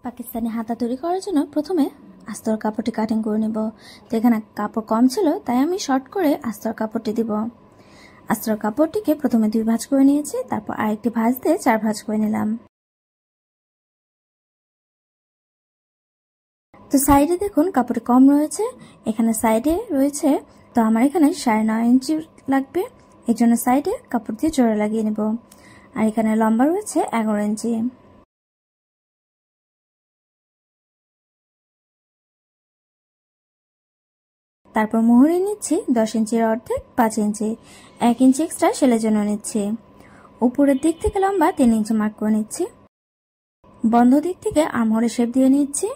পাকিস্তানি হাতা তৈরি করার জন্য প্রথমে আস্তর কাপড়টি কাটিং করে নেব। তো এখানে কাপড় কম ছিল, তাই আমি শর্ট করে আস্তর কাপড়টি দিব। আস্তর কাপড়টিকে প্রথমে 2 ভাঁজ করে নিয়েছি, তারপর আরেকটি ভাঁজ দিয়ে 4 ভাঁজ করে নিলাম। তো সাইডে দেখুন কাপড়টি কম রয়েছে, এখানে সাইডে রয়েছে, তো আমার এখানে 9.5 ইঞ্চি লাগবে, এই জন্য সাইডে কাপড় দিয়ে জোড়া লাগিয়ে নেব। আর এখানে লম্বা রয়েছে 11 ইঞ্চি। তারপর মোহরে নিচ্ছি 10 ইঞ্চির অর্ধেক 5 ইঞ্চি, 1 ইঞ্চি এক্সট্রা সেলের জন্য নিচ্ছি। উপরের দিক থেকে লম্বা 3 ইঞ্চি মার্ক করে নিচ্ছি। বন্ধ দিক থেকে আর্মহোলে শেপ দিয়ে নিচ্ছি।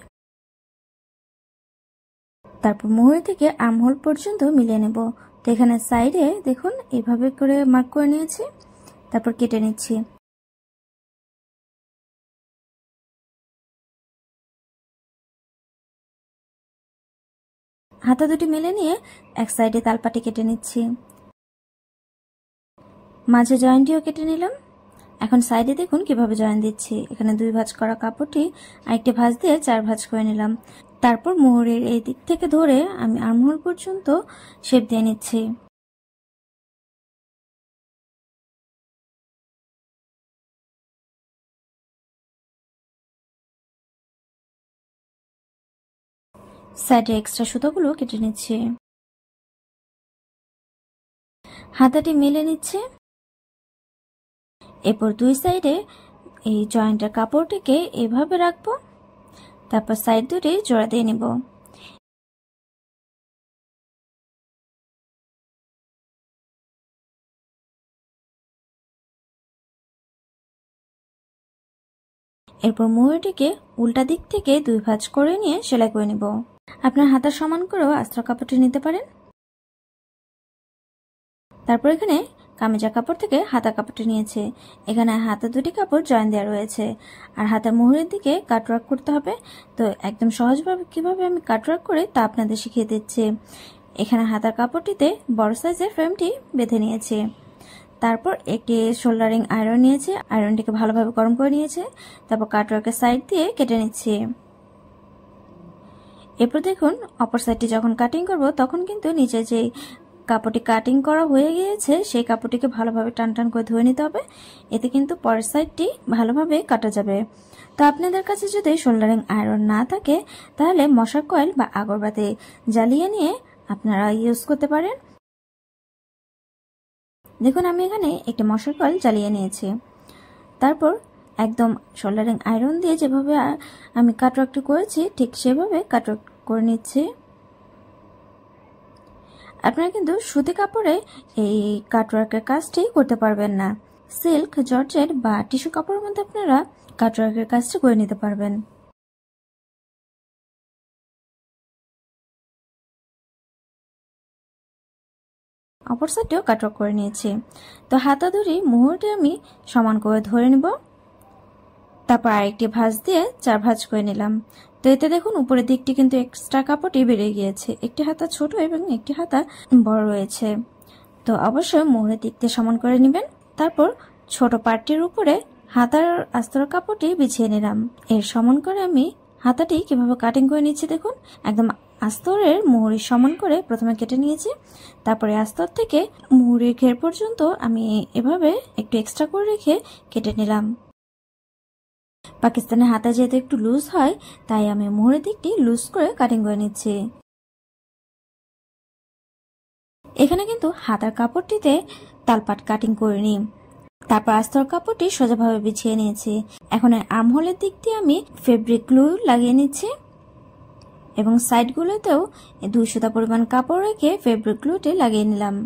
তারপর মোহরে থেকে আর্মহোল পর্যন্ত মিলিয়ে নেব। তো এখানে সাইডে দেখুন এইভাবে করে মার্ক করে নিয়েছি, তারপর কেটে নিচ্ছি। হাতা দুটি মেলে নিয়ে এক সাইডে তালপাটি কেটে নিচ্ছি, মাঝে জয়েন্টটিও কেটে নিলাম। এখন সাইডে দেখুন কিভাবে জয়েন দিচ্ছি। এখানে 2 ভাঁজ করা কাপড়টি আরেকটি ভাঁজ দিয়ে 4 ভাঁজ করে নিলাম। তারপর মোহরের এই দিক থেকে ধরে আমি আর্মহোল পর্যন্ত শেপ দিয়ে নিচ্ছি। সাইডে এক্সট্রা সুতোগুলো কেটে নিচ্ছি। হাতাটি মেলে নিচ্ছে। এরপর 2 সাইডে এই জয়েন্টের কাপড়টিকে এভাবে রাখবো, তারপর সাইড দুটি জোড়া দিয়ে নিব। এরপর মোহরটিকে উল্টা দিক থেকে 2 ভাঁজ করে নিয়ে সেলাই করে নিব। আপনার হাতার সমান করেও আস্তর কাপড়টি নিতে পারেন। তারপর এখানে কামিজা কাপড় থেকে হাতা কাপড়টি নিয়েছে। এখানে হাতা দুটি কাপড় জয়েন দেওয়া রয়েছে, আর হাতার মোহরের দিকে কাটওয়ার্ক করতে হবে। তো একদম সহজভাবে কিভাবে আমি কাটওয়ার্ক করে তা আপনাদের শিখিয়ে দিচ্ছি। এখানে হাতার কাপড়টিতে বড় সাইজের ফ্রেমটি বেঁধে নিয়েছে। তারপর একটি শোল্ডারিং আয়রন নিয়েছে, আয়রনটিকে ভালোভাবে গরম করে নিয়েছে। তারপর কাটওয়ার্কের সাইড দিয়ে কেটে নিচ্ছি। এরপর দেখুন অপর সাইডটি যখন কাটিং করব তখন কিন্তু নিচে যে কাপড়টি কাটিং করা হয়ে গিয়েছে সেই কাপড়টিকে ভালোভাবে টান টান করে ধুয়ে নিতে হবে, এতে কিন্তু পরের সাইডটি ভালোভাবে কাটা যাবে। তো আপনাদের কাছে যদি শোল্ডারিং আয়রন না থাকে তাহলে মশার কয়েল বা আগরবাতি জ্বালিয়ে নিয়ে আপনারা ইউজ করতে পারেন। দেখুন আমি এখানে একটি মশার কয়েল জ্বালিয়ে নিয়েছি। তারপর একদম শোল্ডারিং আয়রন দিয়ে যেভাবে আমি কাটওয়ার্কটি করেছি ঠিক সেভাবে কাটওয়ার্ক করে নিচ্ছি। আপনারা কিন্তু সুতি কাপড়ে এই কাটওয়ার্কের কাজটি করতে পারবেন না, সিল্ক, জর্জেট বা টিস্যু কাপড়ের মধ্যে আপনারা কাটওয়ার্কের কাজটি করে নিতে পারবেন। অপর সাইডেও কাটওয়ার্ক করে নিয়েছি। তো হাতা ধরে মোহরটি আমি সমান করে ধরে নেব, তারপর আরেকটি ভাঁজ দিয়ে 4 ভাঁজ করে নিলাম। তো এতে দেখুন উপরের দিকটি কিন্তু এক্সট্রা কাপড়টি বেড়ে গিয়েছে, একটি হাতা ছোট এবং একটি হাতা বড় রয়েছে। তো অবশ্যই মোহরের দিক দিয়ে সমান করে নেবেন। তারপর ছোট পার্টটির উপরে হাতার আস্তর কাপড়টি বিছিয়ে নিলাম। এর সমান করে আমি হাতাটি কিভাবে কাটিং করে নিচ্ছি দেখুন। একদম আস্তরের মোহরের সমান করে প্রথমে কেটে নিয়েছি, তারপরে আস্তর থেকে মোহরের ঘের পর্যন্ত আমি এভাবে একটু এক্সট্রা করে রেখে কেটে নিলাম। পাকিস্তানের হাতা যেহেতু একটু লুজ হয় তাই আমি মোহরের দিকটি লুজ করে কাটিং করে নিচ্ছি। এখানে কিন্তু হাতার কাপড়টিতে তালপাট কাটিং করে নিই, তারপর আস্তর কাপড়টি সোজাভাবে বিছিয়ে নিয়েছি। এখন আর্মহোলের দিক দিয়ে আমি ফেব্রিক গ্লু লাগিয়ে নিচ্ছি এবং সাইডগুলোতেও 2 সুতা পরিমাণ কাপড় রেখে ফেব্রিক গ্লুটি লাগিয়ে নিলাম।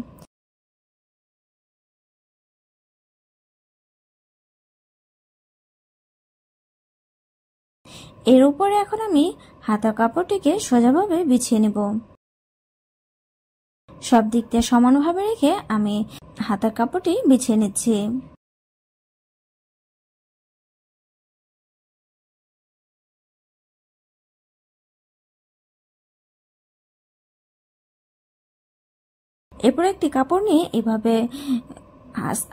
এর উপরে এখন আমি হাতার কাপড়টিকে সোজাভাবে বিছিয়ে নেব। সব দিক দিয়ে সমানভাবে রেখে আমি হাতার কাপড়টি বিছিয়ে নিচ্ছি। এরপর একটি কাপড় নিয়ে এভাবে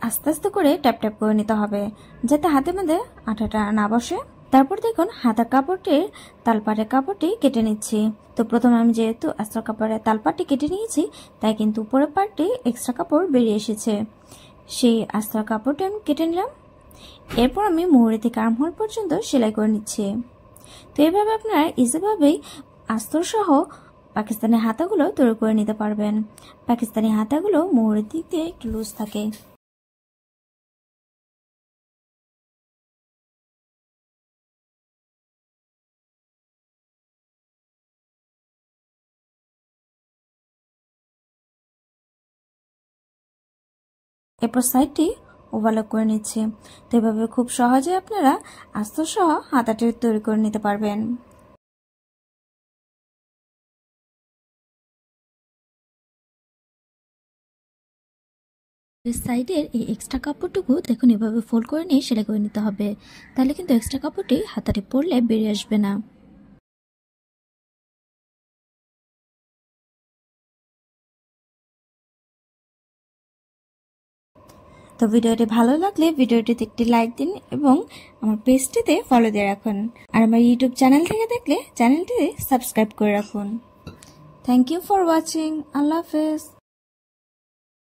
আস্তে আস্তে করে ট্যাপ ট্যাপ করে নিতে হবে যাতে হাতের মধ্যে আঠাটা না বসে। তারপর দেখুন হাতার কাপড়টির তালপাটের কাপড়টি কেটে নিচ্ছি। তো প্রথমে আমি যেহেতু আস্তর কাপড়ের তালপাটটি কেটে নিয়েছি, তাই কিন্তু উপরের পাটটি এক্সট্রা কাপড় বেরিয়ে এসেছে। সেই আস্তর কাপড়টি আমি কেটে নিলাম। এরপর আমি মুহুরি থেকে আর্মহোল পর্যন্ত সেলাই করে নিচ্ছি। তো এইভাবে আপনারা ইজিভাবেই আস্তর সহ পাকিস্তানি হাতাগুলো তৈরি করে নিতে পারবেন। পাকিস্তানি হাতাগুলো মুহুরির দিক দিয়ে একটু লুজ থাকে। এরপর সাইডটি ওভারলক করে নিচ্ছি। তো এভাবে খুব সহজে আপনারা আস্তর সহ হাতাটি তৈরি করে নিতে পারবেন। সাইডের এই এক্সট্রা কাপড়টুকু দেখুন এভাবে ফোল্ড করে নিয়ে সেলাই করে নিতে হবে, তাহলে কিন্তু এক্সট্রা কাপড়টি হাতাটি পরলে বেরিয়ে আসবে না। তো ভিডিওটি ভালো লাগলে ভিডিওটিতে একটি লাইক দিন এবং আমার পেজটিতে ফলো দিয়ে রাখুন। আর আমার ইউটিউব চ্যানেল থেকে দেখলে চ্যানেলটিতে সাবস্ক্রাইব করে রাখুন। Thank you for watching. আল্লাহ হাফেজ।